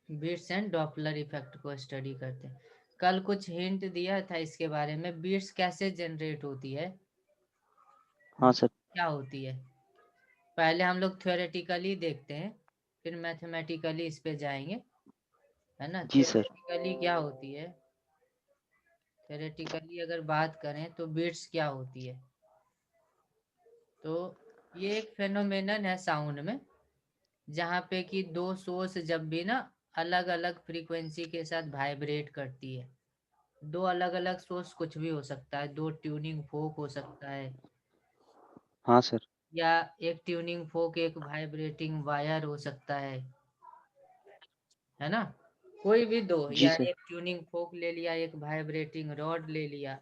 Beats and Doppler effect को study करते हैं। कल कुछ हिंट दिया था इसके बारे में, बीट्स कैसे जनरेट होती है, हाँ सर। क्या होती है। पहले हम लोग थ्योरेटिकली देखते हैं, फिर मैथमेटिकली इस पे जाएंगे, है ना। जी सर। थ्योरेटिकली क्या होती है, थ्योरेटिकली अगर बात करें तो बीट्स क्या होती है, तो ये एक फेनोमेनन है साउंड में, जहाँ पे कि दो सोर्स जब भी ना अलग अलग फ्रीक्वेंसी के साथ वाइब्रेट करती है। दो अलग अलग सोर्स कुछ भी हो सकता है, दो ट्यूनिंग फोक हो सकता है, हाँ सर। या एक ट्यूनिंग फोक एक वाइब्रेटिंग वायर हो सकता है ना। कोई भी दो, जी या सर। एक ट्यूनिंग फोक ले लिया, एक वाइब्रेटिंग रॉड ले लिया,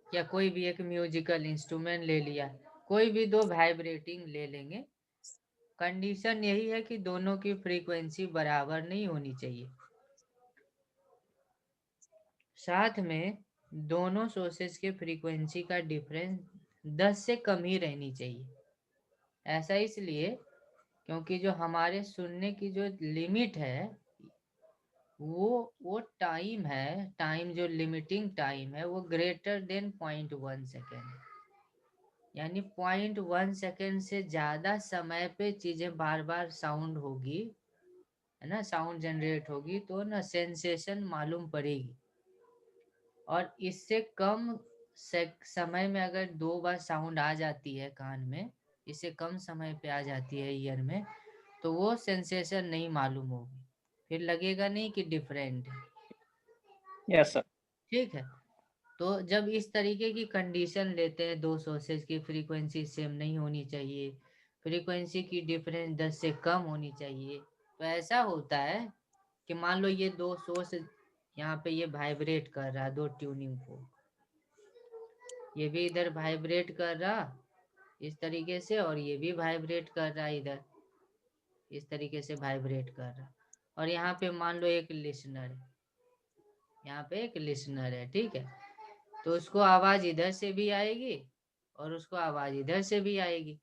या कोई भी एक म्यूजिकल इंस्ट्रूमेंट ले लिया, कोई भी दो वाइब्रेटिंग ले लेंगे। कंडीशन यही है कि दोनों की फ्रीक्वेंसी बराबर नहीं होनी चाहिए, साथ में दोनों सोर्सेस के फ्रीक्वेंसी का डिफरेंस 10 से कम ही रहनी चाहिए। ऐसा इसलिए क्योंकि जो हमारे सुनने की जो लिमिट है, वो टाइम है, टाइम जो लिमिटिंग टाइम है वो ग्रेटर देन 0.1 सेकेंड, यानी 0.1 सेकेंड से ज़्यादा समय पे चीज़ें बार बार साउंड होगी, है ना, साउंड जनरेट होगी, तो ना सेंसेशन मालूम पड़ेगी। और इससे कम समय में अगर दो बार साउंड आ जाती है कान में, इससे कम समय पे आ जाती है ईयर में, तो वो सेंसेशन नहीं मालूम होगी, फिर लगेगा नहीं कि डिफरेंट है। Yes sir. ठीक है। तो जब इस तरीके की कंडीशन लेते हैं, दो सोर्सेज की फ्रीक्वेंसी सेम नहीं होनी चाहिए, फ्रीक्वेंसी की डिफरेंस 10 से कम होनी चाहिए, तो ऐसा होता है कि मान लो ये दो सोर्स यहाँ पे ये वाइब्रेट कर रहा है, दो ट्यूनिंग को, ये भी इधर वाइब्रेट कर रहा इस तरीके से, और ये भी वाइब्रेट कर रहा है इधर इस तरीके से वाइब्रेट कर रहा, और यहाँ पे मान लो एक लिसनर है, यहाँ पे एक लिसनर है, ठीक है। तो उसको आवाज इधर से भी आएगी और उसको आवाज इधर से भी आएगी,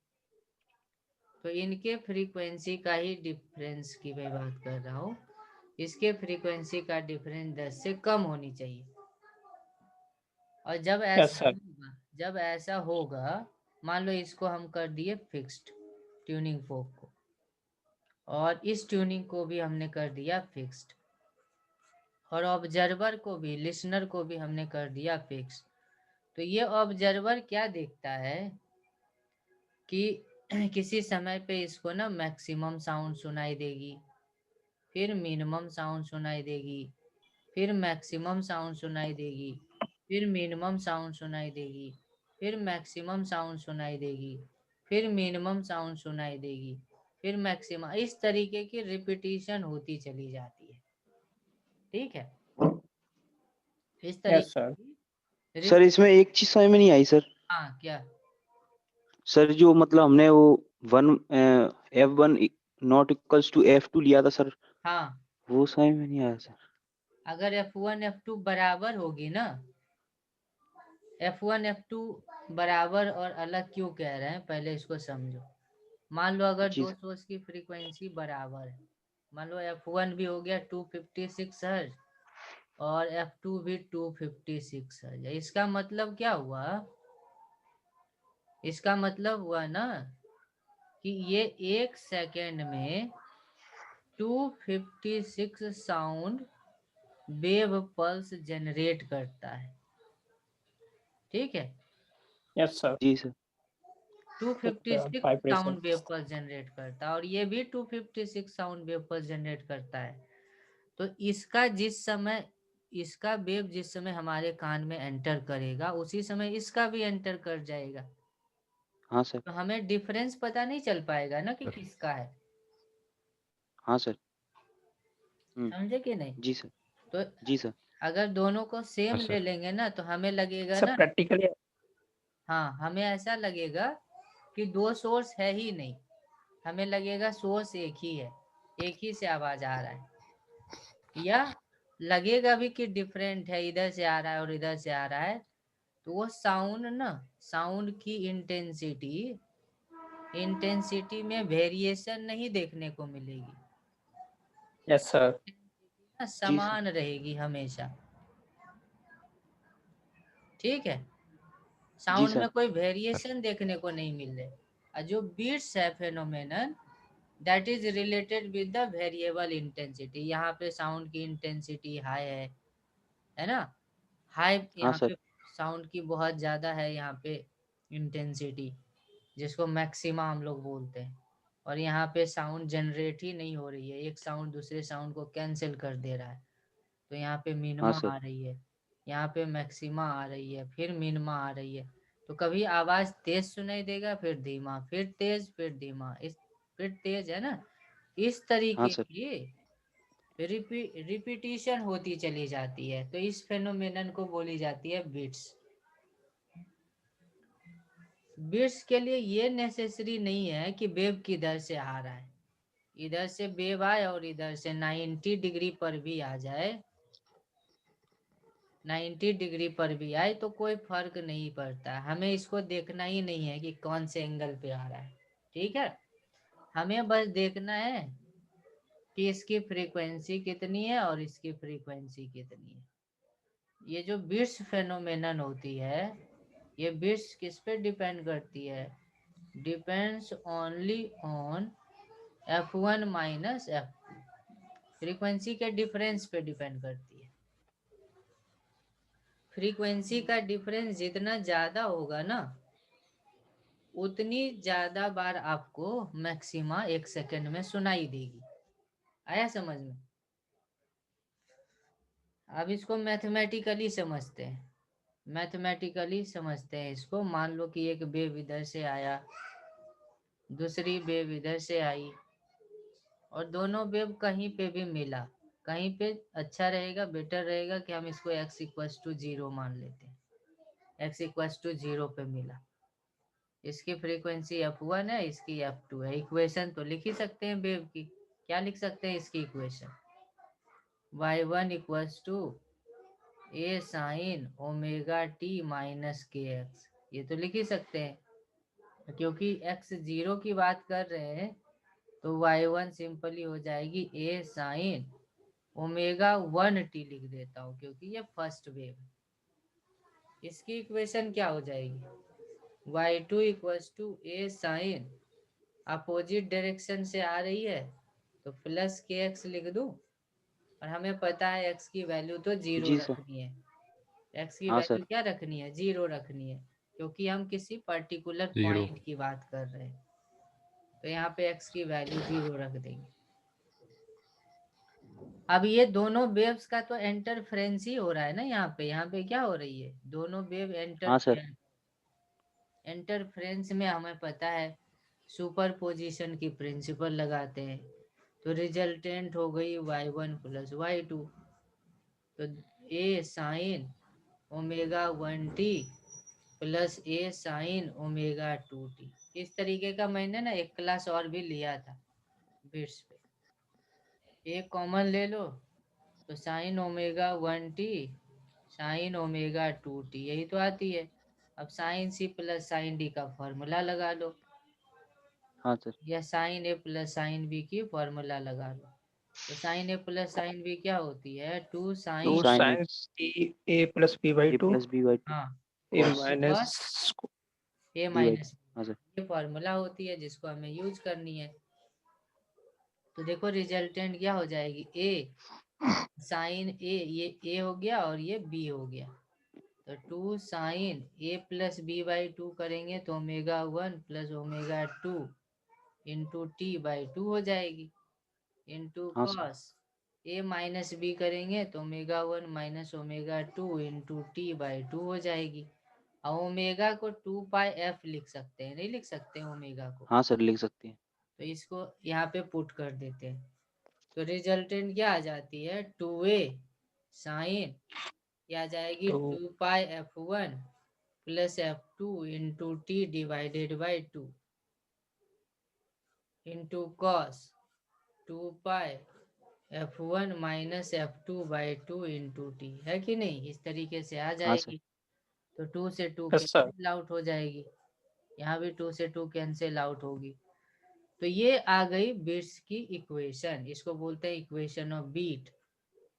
तो इनके फ्रीक्वेंसी का ही डिफरेंस की मैं बात कर रहा हूँ, इसके फ्रीक्वेंसी का डिफरेंस 10 से कम होनी चाहिए। और यस सर। जब ऐसा होगा, मान लो इसको हम कर दिए फिक्स्ड ट्यूनिंग फोक को, और इस ट्यूनिंग को भी हमने कर दिया फिक्स्ड, और ऑब्जर्वर को भी, लिसनर को भी हमने कर दिया फिक्स। तो ये ऑब्जर्वर क्या देखता है कि किसी समय पे इसको ना मैक्सिमम साउंड सुनाई देगी, फिर मिनिमम साउंड सुनाई देगी, फिर मैक्सिमम साउंड सुनाई देगी, फिर मिनिमम साउंड सुनाई देगी, फिर मैक्सिमम साउंड सुनाई देगी, फिर मिनिमम साउंड सुनाई देगी, फिर मैक्सिमम, इस तरीके की रिपीटिशन होती चली जाती है। ठीक है, इस यस तरीके सर। की सर इसमें एक चीज समझ में नहीं आई सर। हाँ क्या। सर जो मतलब हमने वो one F1 not equals to F2 लिया था सर, हाँ, वो समझ में नहीं आया सर। अगर F1 F2 बराबर होगी ना, F1 F2 बराबर और अलग क्यों कह रहे हैं, पहले इसको समझो। मान लो अगर जी दो सर। सोर्स की फ्रीक्वेंसी बराबर है, मान लो F1 भी हो गया 256 हर्ज और F2 भी 256 हर्ज, इसका मतलब क्या हुआ, इसका मतलब हुआ ना कि ये एक सेकेंड में 256 साउंड वेव पल्स जनरेट करता है। ठीक है, yes sir. 256 vibration. Sound wave pulse generate करता है, और ये भी 256 साउंड वेव पल्स जनरेट करता है। तो इसका जिस समय, इसका वेव जिस समय हमारे कान में एंटर करेगा, उसी समय इसका भी एंटर कर जाएगा, हाँ सर। तो हमें डिफरेंस पता नहीं चल पाएगा ना कि किसका है। हाँ सर। समझे कि नहीं। जी सर। तो जी सर। अगर दोनों को सेम यस ले सर। लेंगे ना, तो हमें लगेगा सर ना, प्रैक्टिकली। हाँ हमें ऐसा लगेगा कि दो सोर्स है ही नहीं, हमें लगेगा सोर्स एक ही है, एक ही से आवाज आ रहा है, या लगेगा भी कि डिफरेंट है, इधर से आ रहा है और इधर से आ रहा है। तो वो साउंड ना, साउंड की इंटेंसिटी में वेरिएशन नहीं देखने को मिलेगी, Yes, sir. समान रहेगी हमेशा, ठीक है। जी साउंड में सर। कोई वेरिएशन देखने को नहीं मिल रहे। और जो बीट्स है phenomenon, that is related with the variable intensity. यहाँ पे साउंड की इंटेंसिटी हाई है ना, हाई हाँ यहाँ सर। पे साउंड की बहुत ज्यादा है यहाँ पे इंटेंसिटी, जिसको मैक्सिमा हम लोग बोलते हैं। और यहाँ पे साउंड जनरेट ही नहीं हो रही है, एक साउंड दूसरे साउंड को कैंसिल कर दे रहा है। तो यहाँ पे हाँ मिनिमा सर। आ रही है, यहाँ पे मैक्सिमा आ रही है, फिर मिनिमा आ रही है। तो कभी आवाज तेज सुनाई देगा, फिर धीमा, फिर तेज, फिर धीमा, इस फिर तेज, है ना। इस हाँ तरीके सर। की रिपीटिशन होती चली जाती है। तो इस फेनोमेनन को बोली जाती है बीट्स। बीट्स के लिए ये नेसेसरी नहीं है कि वेव किधर से आ रहा है, इधर से वेव आए और इधर से 90 डिग्री पर भी आ जाए, 90 डिग्री पर भी आए तो कोई फर्क नहीं पड़ता। हमें इसको देखना ही नहीं है कि कौन से एंगल पे आ रहा है, ठीक है। हमें बस देखना है कि इसकी फ्रीक्वेंसी कितनी है और इसकी फ्रीक्वेंसी कितनी है। ये जो बीट्स फेनोमेनन होती है, ये बीट्स किस पे डिपेंड करती है, depends only on F1 minus F2, frequency के डिफरेंस पे डिपेंड करती है। फ्रीक्वेंसी का डिफरेंस जितना ज्यादा होगा ना, उतनी ज्यादा बार आपको मैक्सिमा 1 सेकंड में सुनाई देगी। आया समझ में? अब इसको मैथमेटिकली समझते हैं, मैथमेटिकली समझते हैं इसको। मान लो कि एक वेव इधर से आया, दूसरी वेव इधर से आई, और दोनों वेव कहीं पे भी मिला, कहीं पे अच्छा रहेगा, बेटर रहेगा कि हम इसको x=0 मान लेते हैं। x=0 पे मिला, इसकी फ्रीक्वेंसी f1 है, इसकी f2 है। इक्वेशन तो लिख ही सकते हैं वेव की। क्या लिख सकते हैं इसकी equation? y1 = a sin omega t minus kx, ये तो लिख ही सकते हैं। क्योंकि x 0 की बात कर रहे हैं, तो y1 सिंपली हो जाएगी a sin ओमेगा 1t लिख देता हूँ, क्योंकि ये फर्स्ट वेव है। इसकी इक्वेशन क्या हो जाएगी? y2 = a sin, opposite direction से आ रही है तो प्लस kx लिख दूं। और हमें पता है x की वैल्यू तो 0 जी सर। रखनी है, x की हाँ वैल्यू सर। क्या रखनी है? 0 रखनी है, क्योंकि हम किसी पर्टिकुलर 0 पॉइंट की बात कर रहे हैं। तो यहाँ पे x की वैल्यू 0 रख देंगे। अब ये दोनों वेव्स का तो इंटरफ्रेंस ही हो रहा है ना, यहाँ पे क्या हो रही है? दोनों वेव हाँ सर। इंटरफ्रेंस में हमें पता है सुपरपोजिशन की प्रिंसिपल लगाते हैं, तो रिजल्टेंट हो गई y1 + y2। तो a sin omega 1t plus a sin omega 2t। इस तरीके का मैंने ना एक क्लास और भी लिया था बिट्स पे। एक कॉमन ले लो तो sin omega 1t sin omega 2t, यही तो आती है। अब sin c + sin d का फॉर्मूला लगा लो, हाँ सर। या sin a + sin b की फॉर्मूला लगा लो। तो sin a + sin b क्या होती है? 2 2 sin sin sin a plus b by a 2 plus b by 2 हाँ a cos minus a b by 2। Minus, हाँ सर। ये फॉर्मूला होती है जिसको हमें यूज करनी है। तो देखो रिजल्टेंट क्या हो जाएगी? a sin a, ये a हो गया और ये b हो गया। तो 2 sin a + b by 2 करेंगे तो ओमेगा 1 + ओमेगा 2 इंटू t/2 हो जाएगी, इंटू हाँ sir. Cos a minus b करेंगे तो ओमेगा 1 - ओमेगा 2 इंटू t/2 हो जाएगी। और ओमेगा को 2πf लिख सकते हैं, नहीं लिख सकते हैं ओमेगा को? हाँ सर, लिख सकते हैं। तो इसको यहाँ पे पुट कर देते हैं, तो रिजल्टेंट क्या आ जाती है? 2a साइन, ये आ जाएगी 2 2πf1 + f2 into t/2 into cos 2πf1 - f2/2 into t, है कि नहीं? इस तरीके से आ हाँ सर। जाएगी। तो 2 से 2 yes sir कैंसिल आउट हो जाएगी, यहाँ भी 2 से 2 कैंसिल आउट होगी। तो ये आ गई बीट्स की इक्वेशन, इसको बोलते हैं equation of beat.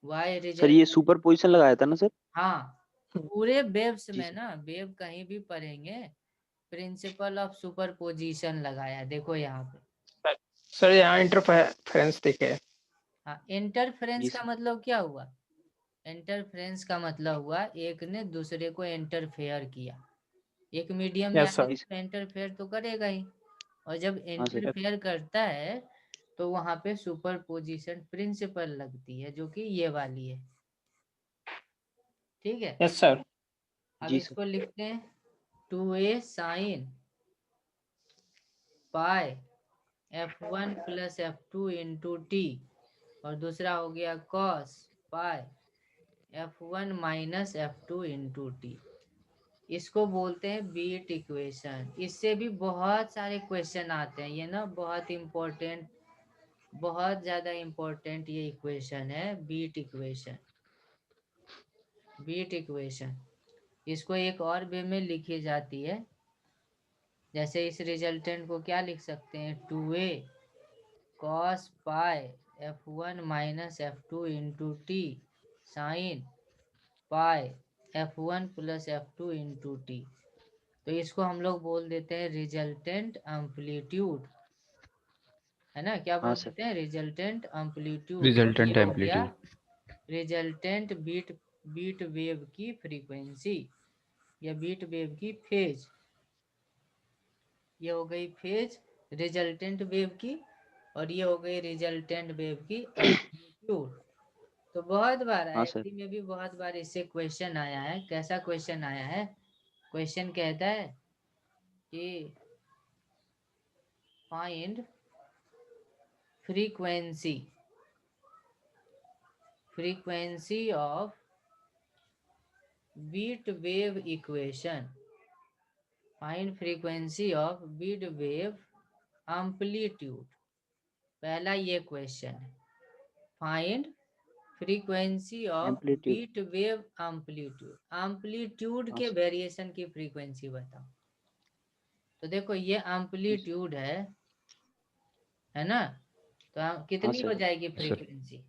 Why sir result, ये सुपर पोजिशन लगाया था ना सर? हाँ पूरे वेव्स जी में सर। ना, वेव कहीं भी पढ़ेंगे प्रिंसिपल ऑफ सुपरपोजिशन लगाया, देखो यहाँ पे। सर यहाँ इंटरफेरेंस दिखे। हाँ, इंटरफेरेंस जी का सर। मतलब क्या हुआ? इंटरफेरेंस का मतलब हुआ एक ने दूसरे को इंटरफेयर किया। एक मीडियम में यस आके सर। तो इंटरफेयर तो करेगा ही, और जब हाँ सर। इंटरफेयर करता है तो वहां पे सुपरपोजिशन प्रिंसिपल लगती है, जो कि ये वाली है। ठीक है, यस सर। अब जी सर। इसको लिखते हैं 2a sine pi f1 plus f2 into T, और दूसरा हो गया cos पाई f1 minus f2 into T. इसको बोलते हैं बीट इक्वेशन। इससे भी बहुत सारे क्वेश्चन आते हैं, ये ना बहुत इम्पोर्टेंट, बहुत ज्यादा इम्पोर्टेंट ये इक्वेशन है, बीट इक्वेशन। बीट इक्वेशन इसको एक और वे में लिखी जाती है, जैसे इस रिजल्टेंट को क्या लिख सकते हैं, 2a cos पाई f1 minus f2 into T sine pi f1 plus f2 into T. तो इसको हम लोग बोल देते हैं रिजल्टेंट एम्पलीट्यूड, है ना? क्या हाँ बोल सर। देते हैं? Resultant amplitude. और ये रिजल्टेंट हो गया एम्पलीट्यूड। रिजल्टेंट बीट वेव की फ्रीक्वेंसी या बीट वेव की फेज। ये हो गई फेज रिजल्टेंट वेव की, और ये हो गई रिजल्टेंट वेव की एम्पलीट्यूड। तो बहुत बार हाँ सर। आईआईटी में भी बहुत बार इससे क्वेश्चन आया है। कैसा क्वेश्चन आया है? क्वेश्चन कहता है कि find frequency of beat wave equation, find frequency of beat wave amplitude। पहला ये क्वेश्चन है, find frequency of amplitude. Beat wave amplitude, amplitude हाँ के सर। वेरिएशन की फ्रीक्वेंसी बताओ। तो देखो ये जी सर। एम्पलीट्यूड है ना? तो हाँ कितनी हो सर। जाएगी sir frequency?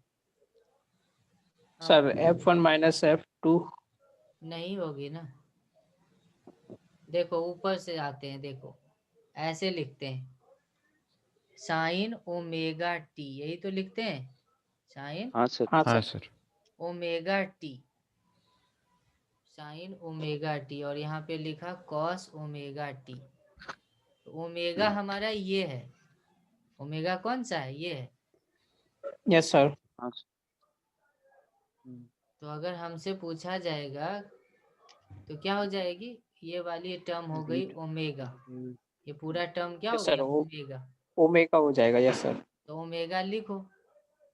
Sir F1 minus F2। नहीं होगी ना। देखो ऊपर से आते हैं, देखो ऐसे लिखते हैं साइन ओमेगा टी, यही तो लिखते हैं साइन हाँ सर। हाँ हाँ sir. Sir. Omega T, sine omega T, और यहाँ पे लिखा कॉस ओमेगा टी। तो ओमेगा हमारा ये है, ओमेगा कौन सा है? ये है। Yes sir. हाँ सर। हम्म। तो अगर हमसे पूछा जाएगा तो क्या हो जाएगी? ये वाली टर्म हो गई बीट। ओमेगा, ये पूरा टर्म क्या हो यस सर, गया? वो ओमेगा। ओमेगा हो जाएगा। Yes sir. तो ओमेगा लिखो,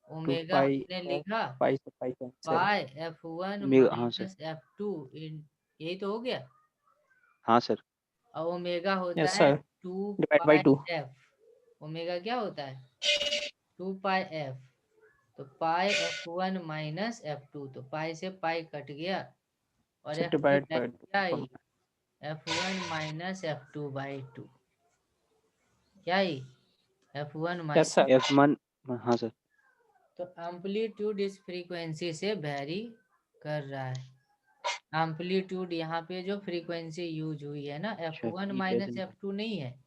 2 ओमेगा पाई हमने एफ लिखा पाई से पाई कैंसिल। पाई f1 हाँ सर। माइनस f2 इन, यही तो हो गया। हाँ सर। और ओमेगा होता यस है sir, 2 divide by pi 2। F. Omega क्या होता है? 2 पाई एफ। तो पाई f1 माइनस f2, तो पाई से पाई कट गया, और सर f की डिवाइड बाई वैल्यू क्या आई? f1 minus f2 by 2। क्या आई? f1 yes minus. Sir. F1। हाँ सर। तो एम्पलीट्यूड इस फ्रीक्वेंसी से वेरी कर रहा है। एम्पलीट्यूड यहाँ पे जो फ्रीक्वेंसी यूज हुई है ना, अच्छा f1 ये कैसे माइनस निकाल? f2 नहीं है,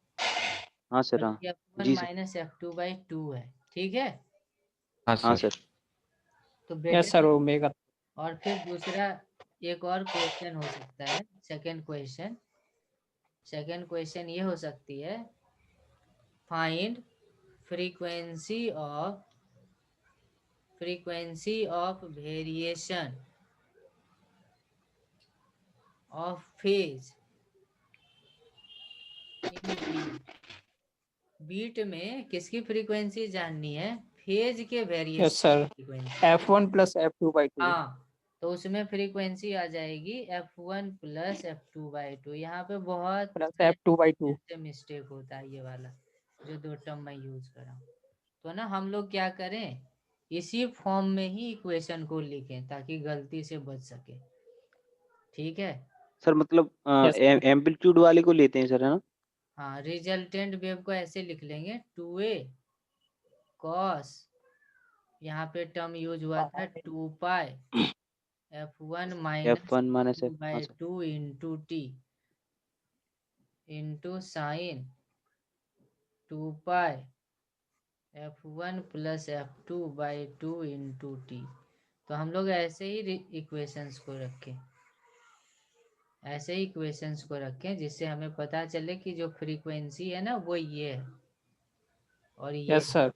हाँ सर। हाँ। बल्कि f1 ji sir. Minus f2 by 2 है। ठीक है, हाँ हाँ सर। सर। तो यस बेटे सर, ओमेगा। और फिर दूसरा एक और क्वेश्चन हो सकता है, सेकंड क्वेश्चन ये हो सकती है, find frequency of variation of phase in beat. Beat में किसकी फ्रीक्वेंसी जाननी है? फेज के यस वेरिएशन सर, की frequency. F1 plus F2 by 2। हाँ, तो उसमें फ्रीक्वेंसी आ जाएगी f1 प्लस f2 बाई 2। यहाँ पे बहुत प्लस सारे F2 बाई 2। से मिस्टेक होता है, ये वाला जो दो टर्म मैं यूज कर रहा हूँ। तो ना हम लोग क्या करें, इसी फॉर्म में ही इक्वेशन को लिखें ताकि गलती से बच सके। ठीक है, सर मतलब यस सर। एम्पलीट्यूड वाले को लेते हैं सर, है ना? हाँ, रिजल्टेंट वेव को ऐसे लिख लेंगे 2a cos, यहाँ पे टर्म यूज हुआ था 2 pi f1 minus F1 minus two F, हाँ by sir, 2 into T into sine 2 pi f1 plus f2 by 2 into T. तो हम लोग ऐसे ही इक्वेशंस को रखें, ऐसे ही इक्वेशंस को रखें जिससे हमें पता चले कि जो फ्रीक्वेंसी है ना वो ये है और ये यस सर,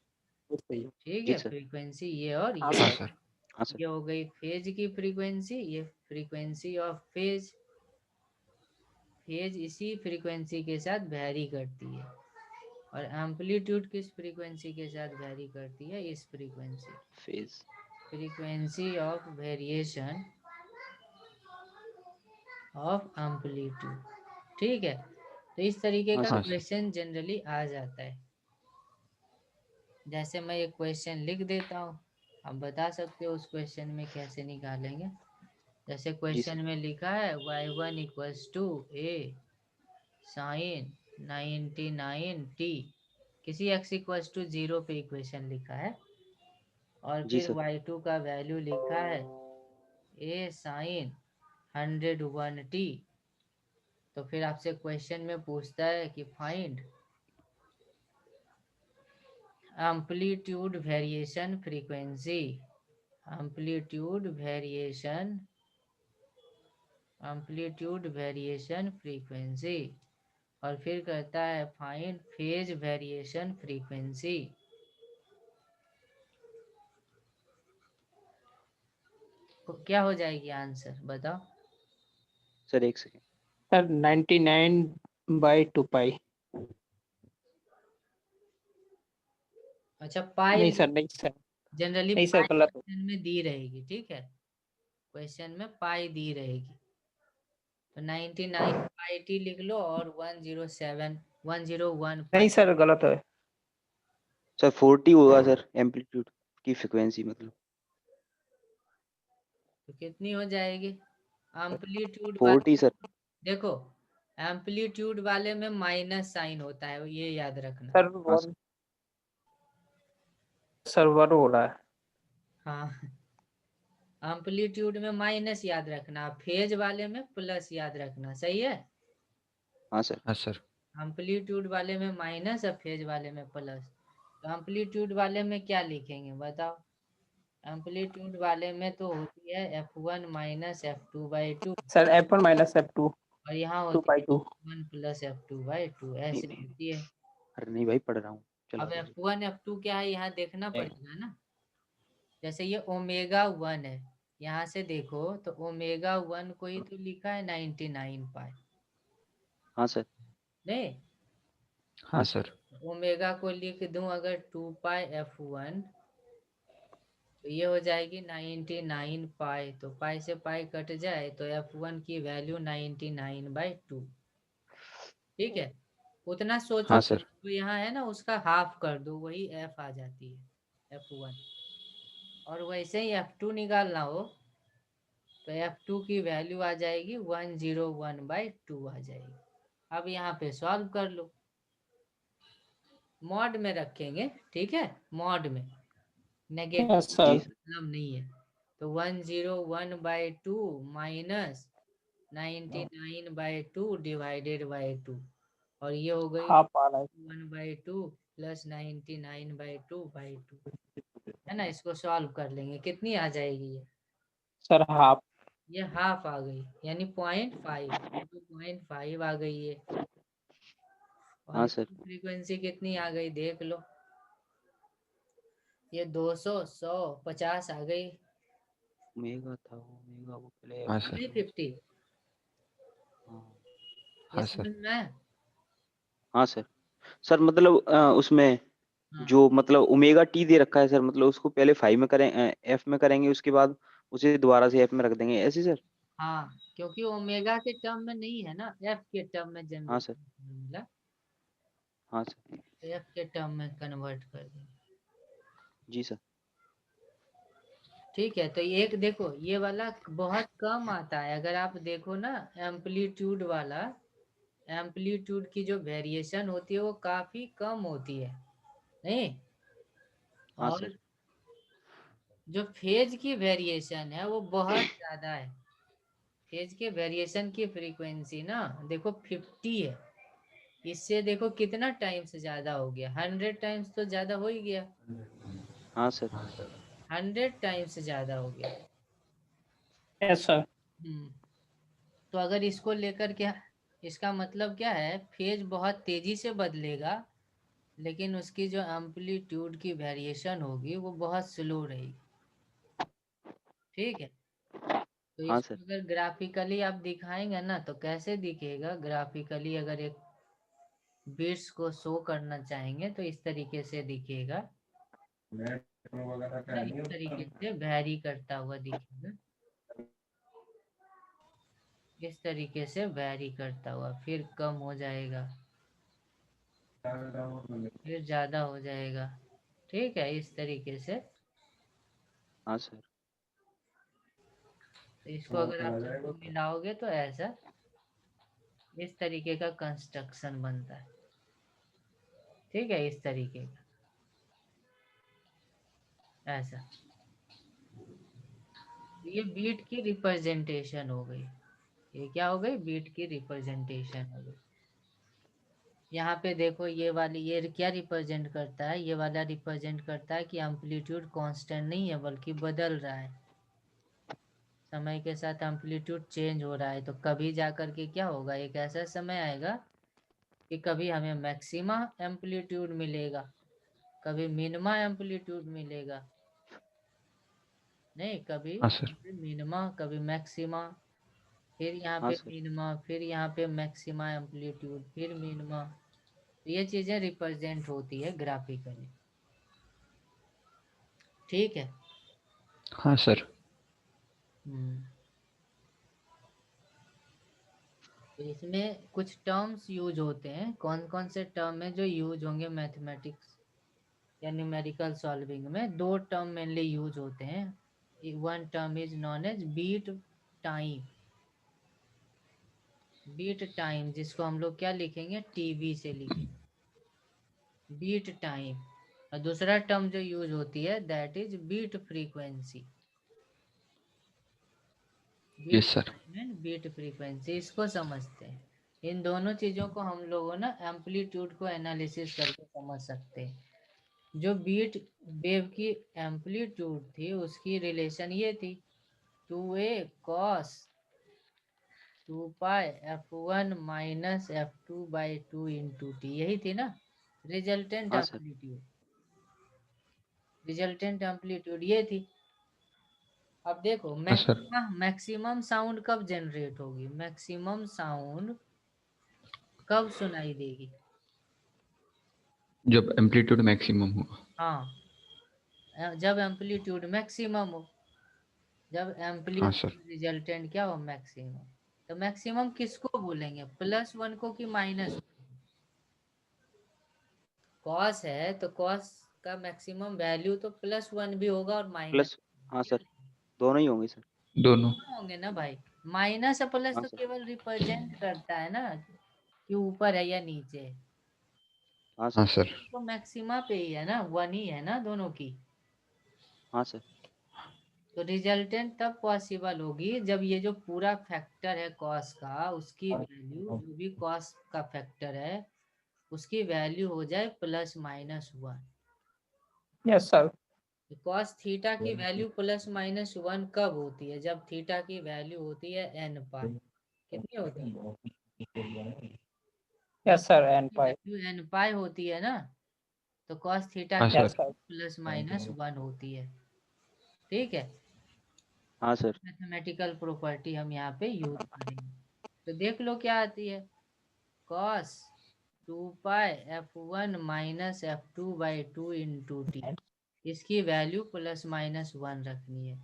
सही है। ठीक जी है, सर, फ्रीक्वेंसी ये और हाँ ये। हाँ सर। सर। हाँ सर, ये हो गई फेज की फ्रीक्वेंसी, ये फ्रीक्वेंसी ऑफ फेज। फेज इसी फ्रीक्वेंसी के साथ वैरी करती है और एम्पलीट्यूड किस फ्रीक्वेंसी के साथ वैरी करती है, इस frequency, phase, frequency of variation of amplitude. ठीक है, तो इस तरीके हाँ का सर, हाँ सर। क्वेश्चन जनरली आ जाता है। जैसे मैं एक क्वेश्चन लिख देता हूँ, आप बता सकते हो उस क्वेश्चन में कैसे निकालेंगे। जैसे जी सर, क्वेश्चन में लिखा है y1 equals to a sign 99t, किसी x इक्वल्स टू 0 पे इक्वेशन लिखा है और जी फिर सर, y2 का वैल्यू लिखा है a साइन 101t। तो फिर आपसे क्वेश्चन में पूछता है कि find amplitude variation frequency, amplitude variation frequency, और फिर कहता है फाइंड फेज वेरिएशन फ्रीक्वेंसी। क्या हो जाएगी आंसर बताओ। सर एक सेकेंड, सर 99/2 पाई। अच्छा, पाई नहीं सर, नहीं सर, जनरली नहीं सर, पाई गलत हो। क्वेश्चन में दी रहेगी, ठीक है, क्वेश्चन में पाई दी रहेगी। तो 99 पाई टी लिख लो और 107 नहीं सर, गलत है। सर 40 होगा सर, एम्पलीट्यूड की फ्रिक्वेंसी मतलब तो कितनी हो जाएगी एम्पलीट्यूड वाले 40 सर। देखो, एम्पलीट्यूड वाले में माइनस साइन होता है, ये याद रखना। सर हाँ वन, सर वन हो रहा है। हाँ, एम्पलीट्यूड में माइनस याद रखना, फेज वाले में प्लस याद रखना, सही है। हाँ सर, हाँ सर। एम्पलीट्यूड वाले में माइनस और फेज वाले में प्लस। तो एम्पलीट्यूड वाले में क्या लिखेंगे बताओ। एम्पलीट्यूड वाले में तो होती है f1 minus f2 by 2 sir F1 minus F2, और यहाँ 2 होती बाई 2। है 1 प्लस f2 बाई 2, नहीं ऐसे नहीं, होती है। अरे नहीं भाई, पढ़ रहा हूँ, चला अब दो। f1 f2 क्या है यहाँ देखना पड़ेगा ना। जैसे ये ओमेगा 1 है, यहाँ से देखो तो ओमेगा 1 को ही तो लिखा है 99 पाई, हाँ सर, नहीं। हाँ सर। ओमेगा को लिख दूं अगर 2 पाई f1 तो ये हो जाएगी 99 पाई, तो पाई से पाई कट जाए तो f1 की वैल्यू 99/2, ठीक है। उतना सोचो, हाँ सर। तो यहाँ है ना उसका हाफ कर दो, वही f आ जाती है f1। और वैसे ही f2 निकालना हो तो f2 की वैल्यू आ जाएगी 101/2 आ जाएगी। अब यहाँ पे सॉल्व कर लो, मॉड में रखेंगे, ठीक है, मॉड में, नेगेटिव यस जी सर। सर, मतलब नहीं है। तो 101/2 माइनस 99/2 डिवाइडेड बाई 2, और ये हो गई हाफ आ रहा है। 1/2 प्लस 99/2/2, है ना। इसको सॉल्व कर लेंगे, कितनी आ जाएगी सर हाफ। ये हाफ आ गई, यानी 0.5 आ गई है। और हाँ सर। इसकी फ्रीक्वेंसी कितनी आ गई देख लो, ये 200 100 50 आ गई, ओमेगा था, ओमेगा वो पहले हाँ F1 सर। 50। हाँ, ये हाँ सर। समझ में आया? हाँ सर। सर मतलब उसमें हाँ जो मतलब ओमेगा टी दे रखा है सर, मतलब उसको पहले 5 में करें, एफ में करेंगे, उसके बाद उसे दोबारा से एफ में रख देंगे, ऐसे सर। हाँ, क्योंकि ओमेगा के टर्म में नहीं है ना, एफ के टर्म में हाँ जनरेट सर, मिला, हाँ सर, तो एफ के टर्म में कन्वर्ट कर देंगे, जी सर, ठीक है। तो एक देखो ये वाला बहुत कम आता है, अगर आप देखो ना एम्पलीट्यूड वाला, एम्पलीट्यूड की जो वेरिएशन होती है वो काफी कम होती है, नहीं? हाँ और सर। जो फेज की वेरिएशन है वो बहुत ज्यादा है। फेज के वेरिएशन की फ्रीक्वेंसी ना देखो 50 है। इससे देखो कितना टाइम्स ज्यादा हो गया, 100 टाइम्स तो ज्यादा हो ही गया, हाँ सर। 100 टाइम्स ज्यादा हो गया। Yes sir. तो अगर इसको लेकर के, इसका मतलब क्या है, फेज बहुत तेजी से बदलेगा, लेकिन उसकी जो एम्पलीट्यूड की वेरिएशन होगी वो बहुत स्लो रहेगी। ठीक है, तो हाँ इसको सर। अगर ग्राफिकली आप दिखाएंगे ना तो कैसे दिखेगा ग्राफिकली, अगर एक बिट्स को शो करना चाहेंगे तो इस तरीके से दिखेगा, इस तरीके से वैरी करता हुआ दिखेगा, इस तरीके से वैरी करता हुआ, फिर कम हो जाएगा, फिर ज्यादा हो जाएगा। ठीक है, इस तरीके से। हाँ सर। तो इसको अगर आप सबको मिलाओगे तो ऐसा, इस तरीके का कंस्ट्रक्शन बनता है। ठीक है, इस तरीके का ऐसा। ये बीट की रिप्रेजेंटेशन हो गई। ये क्या हो गई? बीट की रिप्रेजेंटेशन हो गई। यहाँ पे देखो ये वाली, ये क्या रिप्रेजेंट करता है? ये वाला रिप्रेजेंट करता है कि एम्पलीट्यूड कांस्टेंट नहीं है बल्कि बदल रहा है, समय के साथ एम्पलीट्यूड चेंज हो रहा है। तो कभी जाकर के क्या होगा, एक ऐसा समय आएगा कि कभी हमें मैक्सिमा एम्पलीट्यूड मिलेगा, कभी मिनिमा एम्पलीट्यूड मिलेगा, नहीं कभी हाँ सर। मिनिमा कभी मैक्सिमा, फिर यहाँ हाँ पे सर। मिनिमा, फिर यहाँ पे मैक्सिमा एम्पलीट्यूड, फिर मिनिमा। तो ये चीजें रिप्रेजेंट होती है ग्राफिकली। ठीक है। हाँ सर। हम्म। तो इसमें कुछ टर्म्स यूज होते हैं। कौन कौन से टर्म है जो यूज होंगे मैथमेटिक्स या न्यूमेरिकल सॉल्विंग में? दो टर्म मेनली यूज होते हैं। One term is known as beat time, beat time जिसको हम लोग क्या लिखेंगे, टीवी से लिखेंगे, बीट टाइम। और दूसरा टर्म जो यूज होती है that is beat frequency, beat yes sir. Time and beat frequency, इसको समझते हैं। इन दोनों चीजों को हम लोगों ना एम्पलीट्यूड को एनालिसिस करके समझ सकते हैं। जो बीट वेव की एम्पलीट्यूड थी उसकी रिलेशन ये थी, 2a cos 2 pi f1 minus f2 by 2 into T, यही थी ना रिजल्टेंट हाँ सर। एम्पलीट्यूड, रिजल्टेंट एम्पलीट्यूड ये थी। अब देखो हाँ सर। मैक्सिमम साउंड कब जनरेट होगी, मैक्सिमम साउंड कब सुनाई देगी? जब एम्पलीट्यूड मैक्सिमम होगा। हाँ, जब एम्पलीट्यूड मैक्सिमम हो, जब हाँ सर। एम्पलीट्यूड रिजल्टेंट क्या हो, मैक्सिमम। तो मैक्सिमम किसको बोलेंगे, +1 को कि -1? कॉस है तो कॉस का मैक्सिमम वैल्यू तो +1 भी होगा और माइनस, प्लस। हाँ सर, दोनों ही होंगे सर। दोनों। होंगे ना भाई। माइनस और प्लस हाँ तो सर। केवल रिप्रेजेंट करता है ना कि ऊपर है या नीचे है। हाँ हाँ सर। सर। तो मैक्सिमा पे ही है ना, 1 ही है ना दोनों की। हाँ सर। तो रिजल्टेंट तब पॉसिबल होगी जब ये जो पूरा फैक्टर है कॉस का, उसकी वैल्यू, जो भी कॉस का फैक्टर है उसकी वैल्यू हो जाए +-1। Yes sir. कॉस थीटा की वैल्यू +-1 कब होती है? जब थीटा की वैल्यू होती है n पाई। कितनी होती है? जब यस सर। थीटा एन की पाई। वैल्यू n पाई होती है ना, तो कॉस थीटा हाँ की यस सर। सर। +-1 होती है। ठीक है, हाँ सर। मैथमेटिकल प्रॉपर्टी हम यहाँ पे यूज करेंगे। तो देख लो क्या आती है, cos 2 pi f1 minus f2 by 2 into T, इसकी वैल्यू +-1 रखनी है।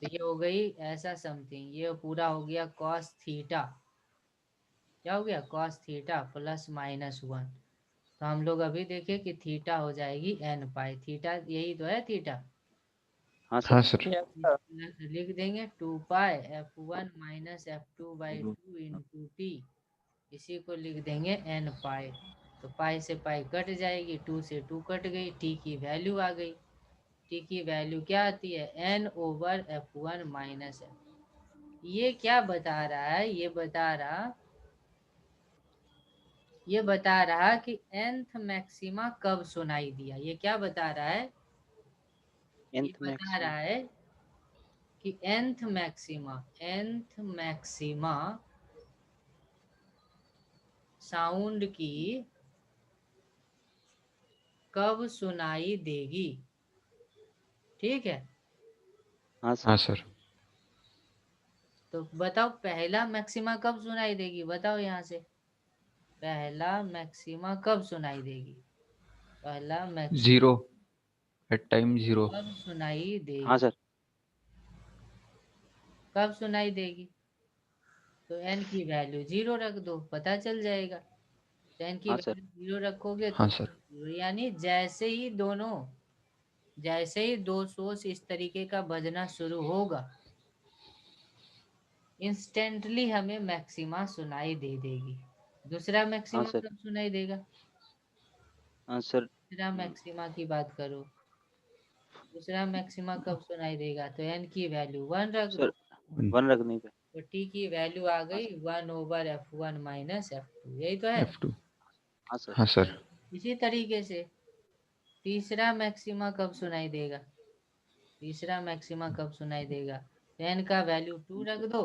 तो ये हो गई ऐसा समथिंग, ये पूरा हो गया cos थीटा। क्या हो गया? cos theta +-1। तो हम लोग अभी देखें कि थीटा हो जाएगी n पाई, थीटा यही तो है थीटा। हाँ हाँ सर। सर। Yes sir. लिख देंगे 2 pi f1 minus f2 by 2 into T इसी को लिख देंगे n पाई। तो पाई से पाई कट जाएगी, 2 से 2 कट गई, t की वैल्यू आ गई। t की वैल्यू क्या आती है, n over f1 minus f। ये क्या बता रहा है, ये बता रहा कि nth मैक्सिमा कब सुनाई दिया। ये क्या बता रहा है, ये nth बता रहा मैक्सिमम। है कि nth मैक्सिमा साउंड की कब सुनाई देगी। ठीक है, हाँ हाँ सर। सर। तो बताओ पहला मैक्सिमा कब सुनाई देगी, बताओ यहाँ से, पहला मैक्सिमा कब सुनाई देगी, पहला मैक्सिमा 0 at time 0। कब सुनाई हाँ देगी, सर। कब सुनाई देगी। तो n की वैल्यू 0 रख दो, पता चल जाएगा। तो n की हाँ सर। वैल्यू 0 रखोगे हाँ तो सर। यानी जैसे ही दो सोर्स इस तरीके का बजना शुरू होगा, इंस्टेंटली हमें मैक्सिमा सुनाई दे देगी। दूसरा हाँ मैक्सिमा सर। कब सुनाई देगा, हाँ सर। दूसरा मैक्सिमा की बात करो, दूसरा मैक्सिमा कब सुनाई देगा। तो n की वैल्यू 1 रख सर दो, 1 रखने पे। तो t की वैल्यू आ हाँ गई sir. 1 over f1 minus f2, यही तो है। F2। हाँ सर। हाँ सर। इसी तरीके से तीसरा मैक्सिमा कब सुनाई देगा, तीसरा मैक्सिमा कब सुनाई देगा। तो n का वैल्यू 2 रख दो,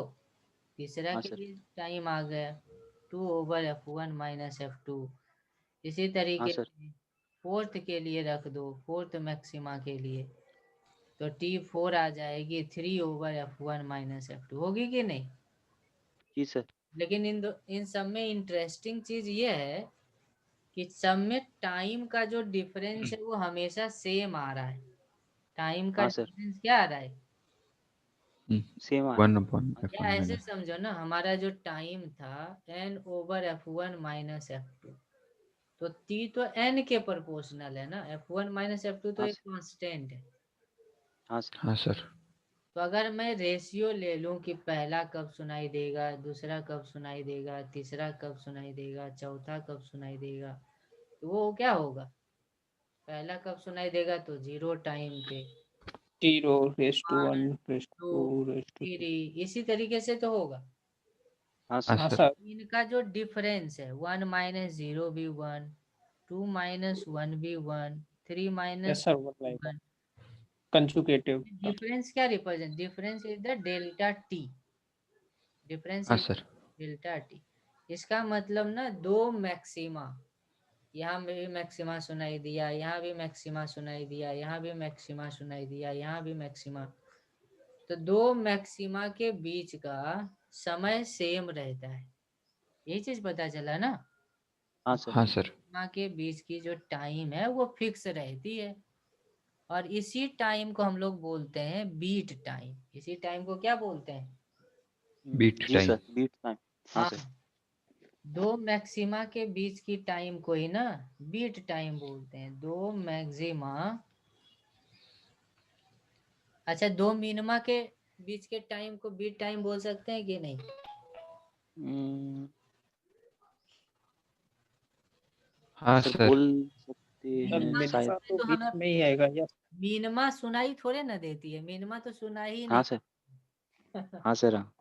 तीसरा हाँ के सर। लिए टाइम आ गया 2 ओवर f1 माइनस f2। इसी हाँ तरीके सर। से फोर्थ के लिए रख दो, फोर्थ मैक्सिमा के लिए, तो t4 आ जाएगी 3 ओवर f1 माइनस f2, होगी कि नहीं। जी सर। लेकिन इन सब में इंटरेस्टिंग चीज ये है कि सब में टाइम का जो डिफरेंस है वो हमेशा सेम आ रहा है। टाइम का हाँ सर। डिफरेंस क्या आ रहा है, सेम आ रहा 1 upon है। या F1 ऐसे minus। समझो ना, हमारा जो टाइम था n over f1 minus f2, तो t तो n के प्रोपोर्शनल है ना, f1 माइनस f2 तो हाँ एक सर। कांस्टेंट है। हाँ सर। हाँ सर। तो अगर मैं रेशियो ले लूं कि पहला कब सुनाई देगा, दूसरा कब सुनाई देगा, तीसरा कब सुनाई देगा, चौथा कब सुनाई देगा, तो वो क्या होगा, पहला कब सुनाई देगा तो 0 टाइम पे, 0 raised to 1 1 raised to 2 2 raised to 3, इसी तरीके से तो होगा। हाँ हाँ सर। हाँ सर। सर। इनका जो डिफरेंस है 1 माइनस 0 भी 1, 2 माइनस 1 भी 1, 3 यस माइनस सर, वो लाएगा 1। कंजुगेटिव। डिफरेंस क्या represent, difference is the delta T, difference हाँ इज सर। Delta T. इसका मतलब ना दो मैक्सिमा, यहाँ भी मैक्सिमा सुनाई दिया, यहाँ भी मैक्सिमा सुनाई दिया, यहाँ भी मैक्सिमा सुनाई दिया, यहाँ भी मैक्सिमा, तो दो मैक्सिमा के बीच का समय सेम रहता है। यही चीज पता चला ना, हाँ सर। हाँ सर। मैक्सिमा के बीच की जो टाइम है वो फिक्स रहती है, और इसी टाइम को हम लोग बोलते हैं बीट टाइम। इसी टाइम को क्या बोलते हैं, बीट जी टाइम। Sir, beat time. हाँ हाँ, सर। दो मैक्सिमा के बीच की टाइम को ही ना बीट टाइम बोलते हैं, दो मैक्सिमा। अच्छा, दो मिनिमा के बीच के टाइम को बीट टाइम बोल सकते हैं कि नहीं, हम्म, हाँ सर सर। बोल सकते सर हैं मिनिमा शायद। मिनिमा इसमें तो तो बीच हमें में ही आएगा। यस। मिनिमा सुनाई थोड़े ना देती है, मिनिमा तो सुनाई ही हाँ नहीं सर। हाँ सर। हाँ।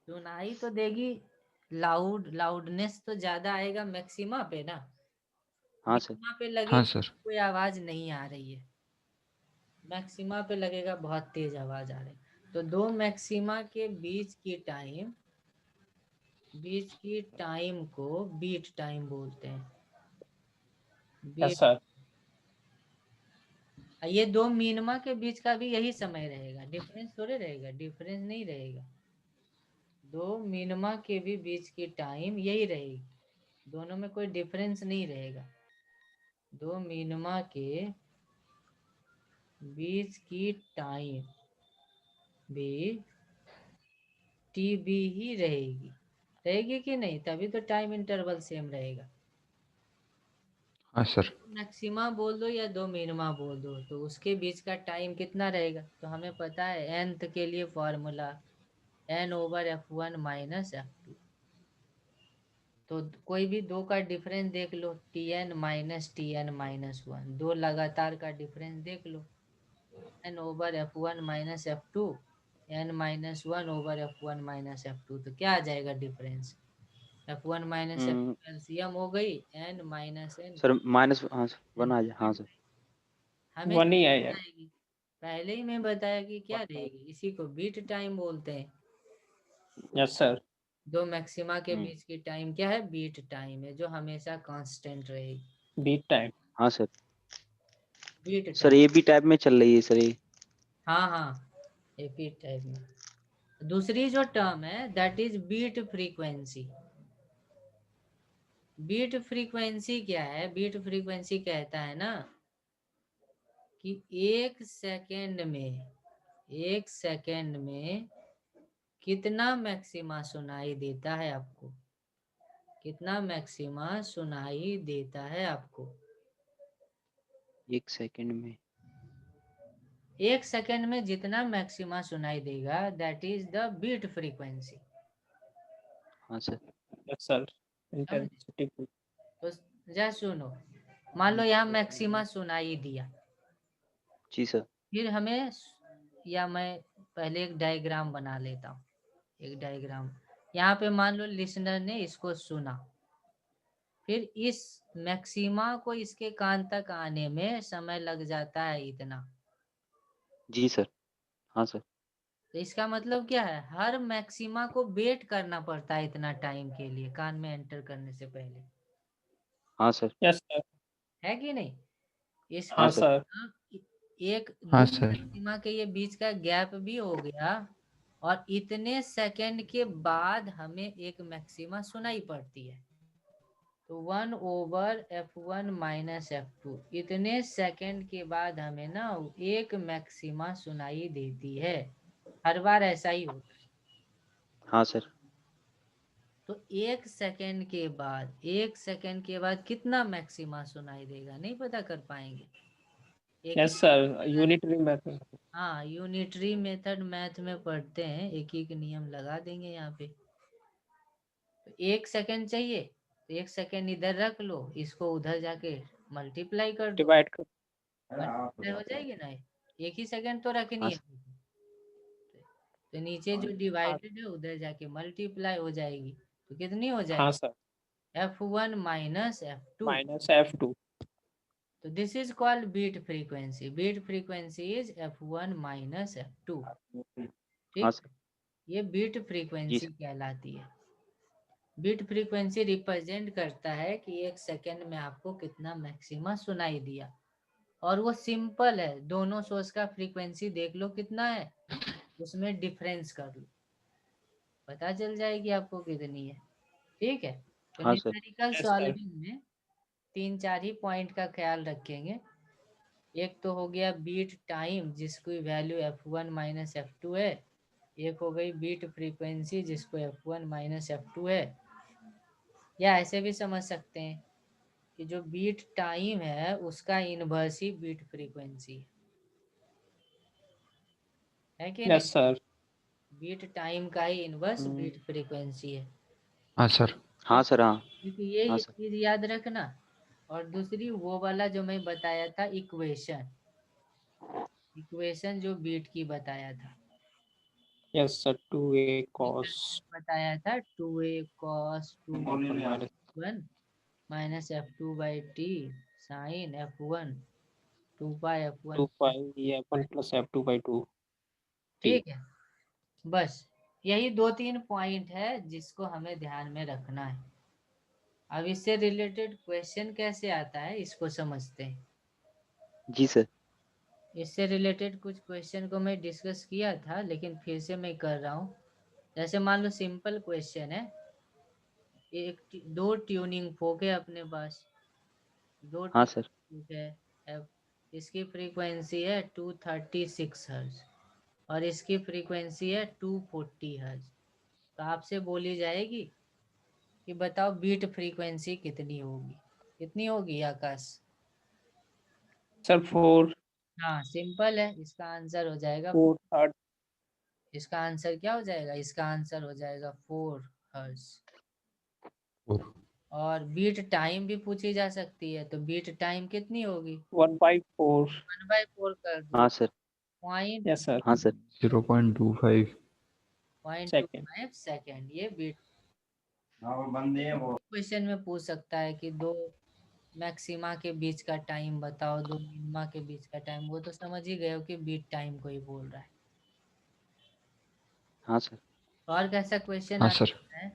सुनाई तो देगी, लाउडनेस तो ज्यादा आएगा मैक्सिमा पे ना, हाँ सर। मिनिमा पे हाँ लगेगी सर। कोई आवाज नहीं आ रही है, मैक्सिमा पे लगेगा बहुत तेज आवाज आ रही है। तो दो मैक्सिमा के बीच की टाइम को बीट टाइम बोलते हैं, यस बीट। सर। ये दो मिनिमा के बीच का भी यही समय रहेगा, डिफरेंस थोड़े रहेगा, डिफरेंस नहीं रहेगा, दो मिनिमा के भी बीच की टाइम यही रहेगी, दोनों में कोई डिफरेंस नहीं रहेगा। दो मिनिमा के बीच की टाइम भी टी बी ही रहेगी, रहेगी कि नहीं, तभी तो टाइम इंटरवल सेम रहेगा। हाँ सर। मैक्सिमा बोल दो या दो मिनिमा बोल दो, तो उसके बीच का टाइम कितना रहेगा, तो हमें पता है nth के लिए formula n over f1 minus f2। तो कोई भी दो का डिफरेंस देख लो, Tn माइनस Tn माइनस 1, दो लगातार का डिफरेंस देख लो, n over F1 minus F2, n minus 1 over F1 minus F2, तो क्या आ जाएगा डिफरेंस? F1 माइनस हम्म, F2 एलसीएम हो गई n minus n, sir minus, हाँ सर 1 आ जाए, हाँ सर। हमें 1 ही क्या आएगा। आएगी? पहले ही मैं बताया कि क्या रहेगी, इसी को बीट टाइम बोलते हैं। Yes sir. दो मैक्सिमा के हम्म, बीच की टाइम क्या है? बीट टाइम है, जो हमेशा कांस्टेंट रहेगी। Beat time. हाँ sir. Beat sir time, A B type में चल रही है सर ये। हाँ हाँ, ये बीट टाइप में। दूसरी जो टर्म है that is beat frequency. Beat frequency क्या है? बीट फ्रीक्वेंसी कहता है ना कि एक सेकंड में कितना मैक्सिमा सुनाई देता है आपको, कितना मैक्सिमा सुनाई देता है आपको। 1 सेकंड में। एक सेकंड में जितना मैक्सिमा सुनाई देगा that is the beat frequency. हाँ सर। Yes sir. समझे? इंटेंसिटी। तो जा सुनो, मान लो यहाँ मैक्सिमा सुनाई दिया, जी सर। फिर हमें, या मैं पहले एक डायग्राम बना लेता हूँ, एक डायग्राम। यहाँ पे मान लो लिसनर ने इसको सुना, फिर इस मैक्सिमा को इसके कान तक आने में समय लग जाता है इतना। जी सर। हाँ सर। तो इसका मतलब क्या है? हर मैक्सिमा को वेट करना पड़ता है इतना टाइम के लिए, कान में एंटर करने से पहले। हाँ सर। Yes sir. है कि नहीं? हाँ हाँ इसका सर। सर। एक हाँ दो सर। मैक्सिमा के ये बीच का गैप भी हो गया, और इतने सेकंड के बाद हमें एक मैक्सिमा सुनाई पड़ती है। तो 1 ओवर F1 माइनस F2, इतने सेकंड के बाद हमें ना एक मैक्सिमा सुनाई देती है। हर बार ऐसा ही होता है। हाँ सर। तो एक सेकंड के बाद कितना मैक्सिमा सुनाई देगा नहीं पता कर पाएंगे। एक यस सर। Unitary method. हाँ, यूनिटरी मेथड मैथ में पढ़ते हैं, एक ही नियम लगा देंगे यहाँ पे। तो एक सेकंड चाहिए, तो एक सेकंड इधर रख लो, इसको उधर जाके मल्टीप्लाई कर दो, डिवाइड कर। मल्टीप्लाई हो जाएगी ना। एक ही सेकंड तो रखनी हाँ है, सर। तो नीचे जो डिवाइडेड है उधर जाके मल्टीप्लाई हो जाएगी। तो कितनी हो हाँ जाएगी? Sir. F1 minus F2। Minus F2। तो this is called beat frequency. Beat frequency is F1 minus F2। हाँ ठीक, सर। ये बीट जी फ्रीक्वेंसी सर। कहलाती है। बीट फ्रीक्वेंसी रिप्रेजेंट करता है कि एक सेकंड में आपको कितना मैक्सिमा सुनाई दिया। और वो सिंपल है, दोनों सोर्स का फ्रीक्वेंसी देख लो कितना है, उसमें डिफरेंस कर लो, पता चल जाएगी आपको कितनी है। ठीक है? तो हाँ sir. Numerical yes sir. Solving में 3-4 ही पॉइंट का ख्याल रखेंगे। एक तो हो गया बीट टाइम, जिसकी वैल्यू F1 माइनस F2 है। एक हो गई बीट फ्रीक्वेंसी, जिसको F1 माइनस F2 है। या ऐसे भी समझ सकते हैं कि जो बीट टाइम है उसका इनवर्स ही बीट फ्रीक्वेंसी है कि नहीं? Yes sir. बीट टाइम का ही इनवर्स बीट फ्रीक्वेंसी है। हाँ सर। हाँ सर। हाँ। क्योंकि ये हाँ सर। चीज याद रखना। और दूसरी वो वाला जो मैं बताया था इक्वेशन, इक्वेशन जो बीट की बताया था, यस सर। 2A cos बताया था 2a cos 2 minus 1 minus F2 by T sine F1 2 pi F1। 2 pi F1 plus F2/2 t। ठीक है, बस यही 2-3 पॉइंट है जिसको हमें ध्यान में रखना है। अब इससे रिलेटेड क्वेश्चन कैसे आता है इसको समझते हैं। जी सर। इससे रिलेटेड कुछ क्वेश्चन को मैं डिस्कस किया था, लेकिन फिर से मैं कर रहा हूँ। जैसे मान लो सिंपल क्वेश्चन है, दो ट्यूनिंग फोक है अपने पास, दो हाँ सर। ट्यूनिंग फोक है। इसकी फ्रीक्वेंसी है 236 हर्ट्ज और इसकी फ्रीक्वेंसी है 240 हर्ट्ज। तो आपसे बोली जाएगी कि बताओ बीट फ्रीक्वेंसी कितनी होगी, कितनी होगी आकाश? सर 4 हाँ सिंपल है, इसका आंसर हो जाएगा 4 थर्ड। इसका आंसर क्या हो जाएगा? इसका आंसर हो जाएगा 4 हर्ट्ज। 4 और बीट टाइम भी पूछी जा सकती है, तो बीट टाइम कितनी होगी? 1/4. 1/4 कर दो। हाँ सर। Point Yes, sir. हाँ सर। 0.25 Second. 0.25 सेकेंड, ये बीट क्वेश्चन में पूछ सकता है कि दो मैक्सिमा के बीच का टाइम बताओ, दो मिनिमा के बीच का टाइम, वो तो समझ ही गए हो कि बीट टाइम को ही बोल रहा है। हाँ सर। और कैसा क्वेश्चन हाँ आ सर। सकता है?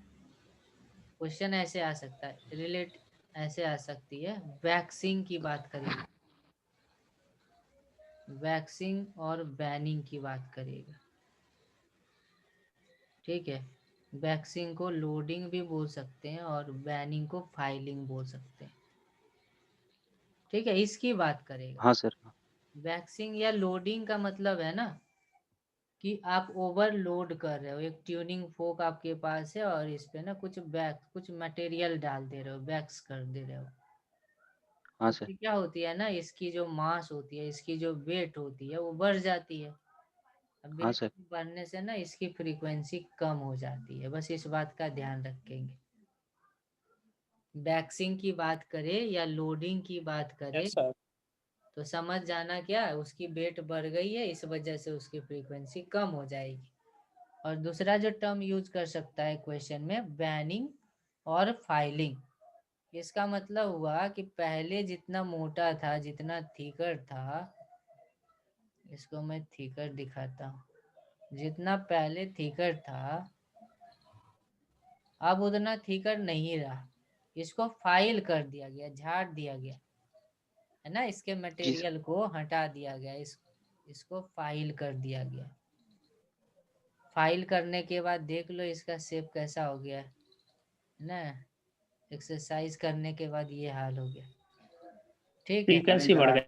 क्वेश्चन ऐसे आ सकता है, रिलेट ऐसे आ सकती है, वैक्सिंग की बात करेगी, वैक्सिंग और बैनिंग की बात करेगा। ठीक है, वैक्सिंग को लोडिंग भी बोल सकते हैं और बैनिंग को फाइलिंग बोल सकते हैं। ठीक है, इसकी बात करेगा। हाँ सर। वैक्सिंग या लोडिंग का मतलब है ना कि आप ओवरलोड कर रहे हो, एक ट्यूनिंग फोक आपके पास है और इस पे ना कुछ मटेरियल डाल दे रहे हो, वैक्स कर दे रहे हो। हाँ सर। इसकी क्या होती है ना, इसकी जो मास होती है, इसकी जो वेट होती है वो बढ़ जाती है। अब हाँ वेट सर। बढ़ने से ना इसकी फ्रीक्वेंसी कम हो जाती है, बस इस बात का ध्यान रखेंगे। वैक्सिंग की बात करें या लोडिंग की बात करें Yes, sir. तो समझ जाना क्या, उसकी वेट बढ़ गई है, इस वजह से उसकी फ्रीक्वेंसी कम हो जाएगी। और दूसरा जो टर्म यूज कर सकता है क्वेश्चन में, बैनिंग और फाइलिंग। इसका मतलब हुआ कि पहले जितना मोटा था, जितना थिकर था, इसको मैं थिकर दिखाता हूँ, जितना पहले थिकर था अब उतना थिकर नहीं रहा, इसको फाइल कर दिया गया, झाड़ दिया गया है ना, इसके जी सर। मटेरियल को हटा दिया गया, इसको फाइल कर दिया गया। फाइल करने के बाद देख लो इसका शेप कैसा हो गया है ना, एक्सरसाइज करने के बाद ये हाल हो गया। ठीक है, Frequency बढ़ गया.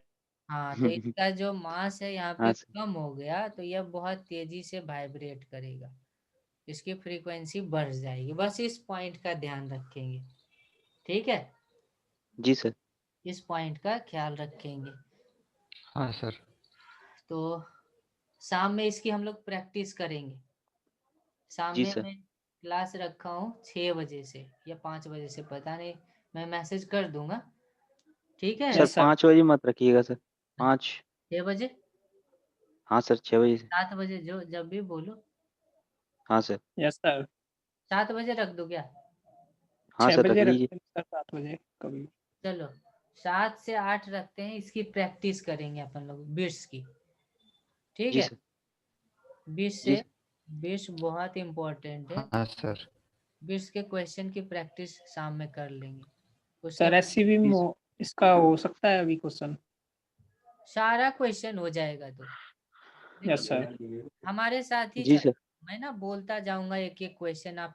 हाँ, तो इसका जो मास है यहाँ पे हाँ सर। कम हो गया, तो यह बहुत तेजी से वाइब्रेट करेगा, इसकी फ्रीक्वेंसी बढ़ जाएगी। बस इस पॉइंट का ध्यान रखेंगे। ठीक है, जी सर। इस पॉइंट का ख्याल रखेंगे। हाँ सर। तो शाम में इसकी हम लोग प्रैक्टिस करेंगे। शाम जी में सर। मैं क्लास रखा हूँ 6 बजे से या 5 बजे से, पता नहीं, मैं मैसेज कर दूंगा। ठीक है, सर Yes, sir. 5 बजे मत रखिएगा सर। 5। 6 बजे, हाँ सर 6 बजे से। 7 बजे, जो जब भी बोलो। हाँ सर। Yes, sir. 7 बजे रख दो क्या? हाँ 6 सर रख बजे लीजिए। रखते हैं सर, 7 बजे कभी. चलो 7 से 8 रखते हैं, इसकी प्रैक्टिस करेंगे अपन लोग बिट्स की। ठीक जी है, सर। बिट्स जी से, सर। बिट्स बहुत इंपॉर्टेंट है, हाँ सर। बिट्स के क्वेश्चन की प्रैक्टिस शाम में कर लेंगे। उसके सर बाद SCV जी में सर। इसका हो सकता है अभी क्वेश्चन. सारा क्वेश्चन हो जाएगा। तो Yes, देखिए sir. हमारे साथ ही जी चलो, सर। मैं ना बोलता जाऊंगा एक एक क्वेश्चन, आप